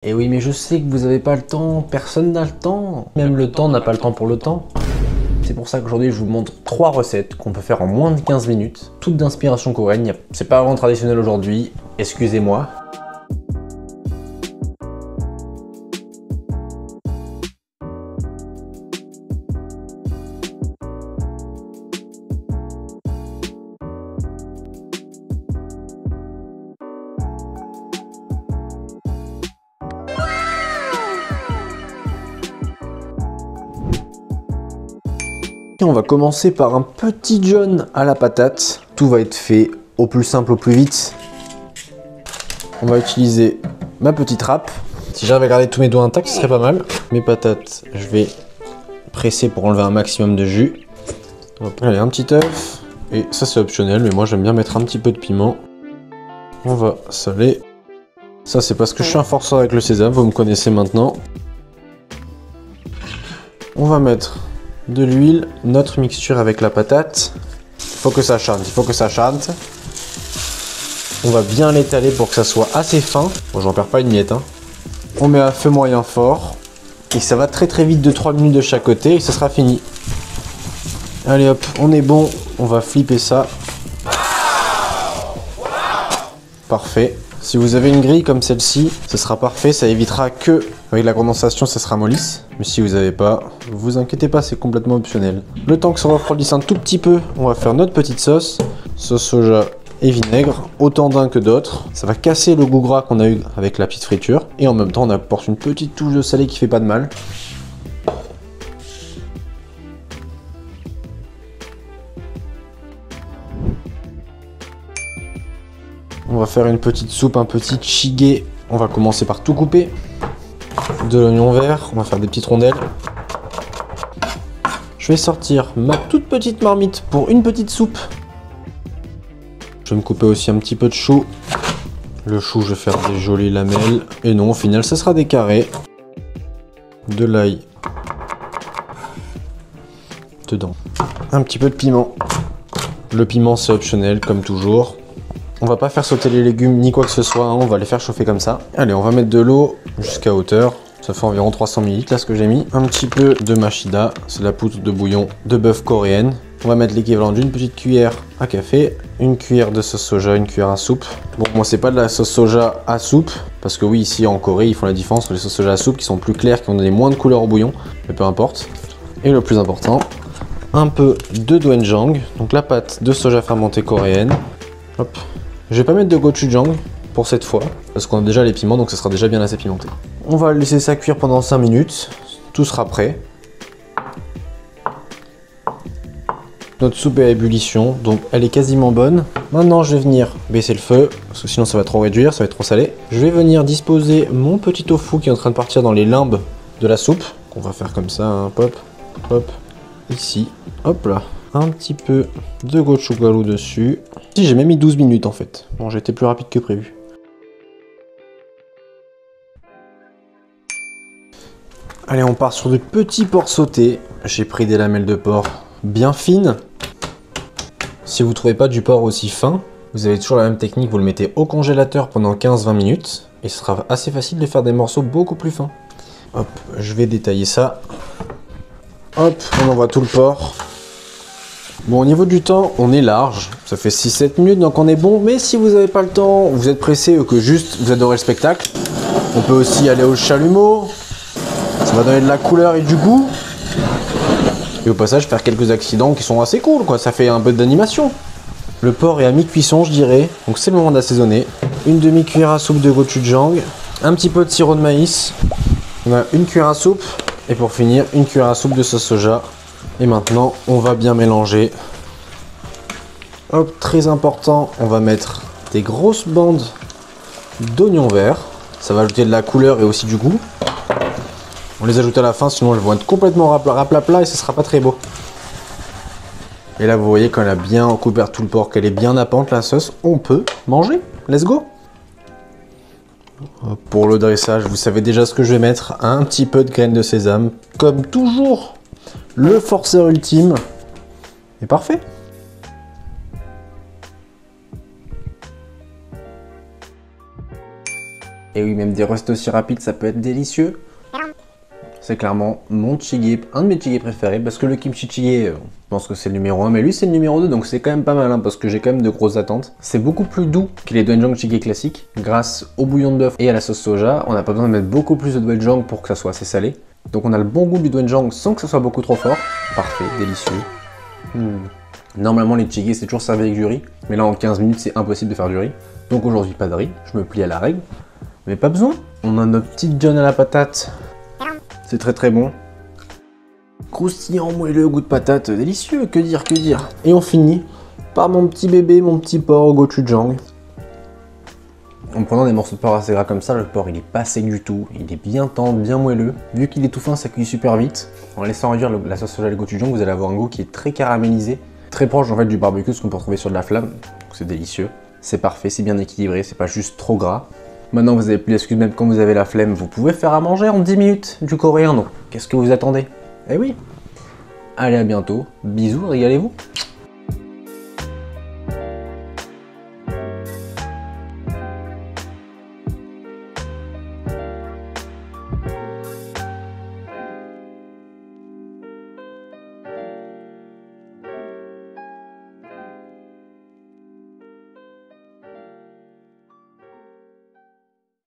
Et oui, mais je sais que vous n'avez pas le temps, personne n'a le temps. Même le temps n'a pas le temps pour le temps. C'est pour ça qu'aujourd'hui je vous montre 3 recettes qu'on peut faire en moins de 15 minutes, toutes d'inspiration coréenne. C'est pas vraiment traditionnel aujourd'hui, excusez-moi. Et on va commencer par un petit John à la patate. Tout va être fait au plus simple, au plus vite. On va utiliser ma petite râpe. Si j'arrive à garder tous mes doigts intacts, ce serait pas mal. Mes patates, je vais presser pour enlever un maximum de jus. Hop, allez, un petit œuf. Et ça c'est optionnel, mais moi j'aime bien mettre un petit peu de piment. On va saler. Ça c'est parce que je suis un forceur avec le sésame, vous me connaissez maintenant. On va mettre de l'huile, notre mixture avec la patate. Il faut que ça chante, il faut que ça chante. On va bien l'étaler pour que ça soit assez fin. Bon, j'en perds pas une miette, hein. On met à feu moyen fort. Et ça va très très vite, de 3 minutes de chaque côté et ça sera fini. Allez hop, on est bon. On va flipper ça. Parfait. Si vous avez une grille comme celle-ci, ce sera parfait. Ça évitera que, avec la condensation, ça sera mollisse. Mais si vous n'avez pas, vous inquiétez pas, c'est complètement optionnel. Le temps que ça refroidisse un tout petit peu, on va faire notre petite sauce. Sauce soja et vinaigre, autant d'un que d'autres. Ça va casser le goût gras qu'on a eu avec la petite friture. Et en même temps, on apporte une petite touche de salé qui fait pas de mal. On va faire une petite soupe, un petit jjigae. On va commencer par tout couper. De l'oignon vert, on va faire des petites rondelles. Je vais sortir ma toute petite marmite pour une petite soupe. Je vais me couper aussi un petit peu de chou. Le chou, je vais faire des jolies lamelles. Et non, au final, ça sera des carrés. De l'ail. Dedans. Un petit peu de piment. Le piment, c'est optionnel, comme toujours. On va pas faire sauter les légumes ni quoi que ce soit, hein, on va les faire chauffer comme ça. Allez, on va mettre de l'eau jusqu'à hauteur. Ça fait environ 300 ml là ce que j'ai mis. Un petit peu de mashida, c'est la poudre de bouillon de bœuf coréenne. On va mettre l'équivalent d'une petite cuillère à café, une cuillère de sauce soja, une cuillère à soupe. Bon, moi c'est pas de la sauce soja à soupe, parce que oui, ici en Corée, ils font la différence entre les sauces soja à soupe qui sont plus claires, qui ont donné moins de couleur au bouillon, mais peu importe. Et le plus important, un peu de doenjang, donc la pâte de soja fermentée coréenne. Hop. Je vais pas mettre de gochujang pour cette fois, parce qu'on a déjà les piments, donc ça sera déjà bien assez pimenté. On va laisser ça cuire pendant 5 minutes, tout sera prêt. Notre soupe est à ébullition, donc elle est quasiment bonne. Maintenant je vais venir baisser le feu, parce que sinon ça va trop réduire, ça va être trop salé. Je vais venir disposer mon petit tofu qui est en train de partir dans les limbes de la soupe. On va faire comme ça, hein, pop, pop, ici, hop là. Un petit peu de gochugaru dessus. Si, j'ai même mis 12 minutes en fait. Bon, j'ai été plus rapide que prévu. Allez, on part sur de petits porcs sautés. J'ai pris des lamelles de porc bien fines. Si vous ne trouvez pas du porc aussi fin, vous avez toujours la même technique, vous le mettez au congélateur pendant 15-20 minutes. Et ce sera assez facile de faire des morceaux beaucoup plus fins. Hop, je vais détailler ça. Hop, on envoie tout le porc. Bon, au niveau du temps, on est large, ça fait 6-7 minutes, donc on est bon. Mais si vous n'avez pas le temps, vous êtes pressé ou que juste vous adorez le spectacle, on peut aussi aller au chalumeau. Ça va donner de la couleur et du goût. Et au passage, faire quelques accidents qui sont assez cool, quoi. Ça fait un peu d'animation. Le porc est à mi-cuisson, je dirais. Donc c'est le moment d'assaisonner. Une demi-cuillère à soupe de gochujang, un petit peu de sirop de maïs. On a une cuillère à soupe. Et pour finir, une cuillère à soupe de sauce soja. Et maintenant, on va bien mélanger. Hop, très important, on va mettre des grosses bandes d'oignons verts. Ça va ajouter de la couleur et aussi du goût. On les ajoute à la fin, sinon elles vont être complètement raplapla et ce sera pas très beau. Et là, vous voyez, quand elle a bien recouvert tout le porc, qu'elle est bien nappante la sauce, on peut manger. Let's go! Pour le dressage, vous savez déjà ce que je vais mettre. Un petit peu de graines de sésame, comme toujours. Le forceur ultime est parfait. Et oui, même des restos aussi rapides, ça peut être délicieux. C'est clairement mon jjigae, un de mes jjigae préférés, parce que le kimchi jjigae, je pense que c'est le numéro 1, mais lui c'est le numéro 2, donc c'est quand même pas mal, hein, parce que j'ai quand même de grosses attentes. C'est beaucoup plus doux que les doenjang jjigae classiques, grâce au bouillon de bœuf et à la sauce soja. On n'a pas besoin de mettre beaucoup plus de doenjang pour que ça soit assez salé. Donc on a le bon goût du doenjang sans que ça soit beaucoup trop fort. Parfait, délicieux. Normalement les jjigae c'est toujours servi avec du riz, mais là en 15 minutes c'est impossible de faire du riz. Donc aujourd'hui pas de riz, je me plie à la règle, mais pas besoin. On a notre petite john à la patate. C'est très très bon. Croustillant, moelleux, goût de patate, délicieux, que dire, que dire. Et on finit par mon petit bébé, mon petit porc au gochujang. En prenant des morceaux de porc assez gras comme ça, le porc il est pas sec du tout, il est bien tendre, bien moelleux. Vu qu'il est tout fin, ça cuit super vite. En laissant réduire la sauce soja et le gochujang, vous allez avoir un goût qui est très caramélisé, très proche en fait du barbecue, ce qu'on peut retrouver sur de la flamme. C'est délicieux, c'est parfait, c'est bien équilibré, c'est pas juste trop gras. Maintenant vous avez plus l'excuse, même quand vous avez la flemme, vous pouvez faire à manger en 10 minutes du coréen, donc qu'est-ce que vous attendez? Eh oui. Allez, à bientôt, bisous, régalez-vous.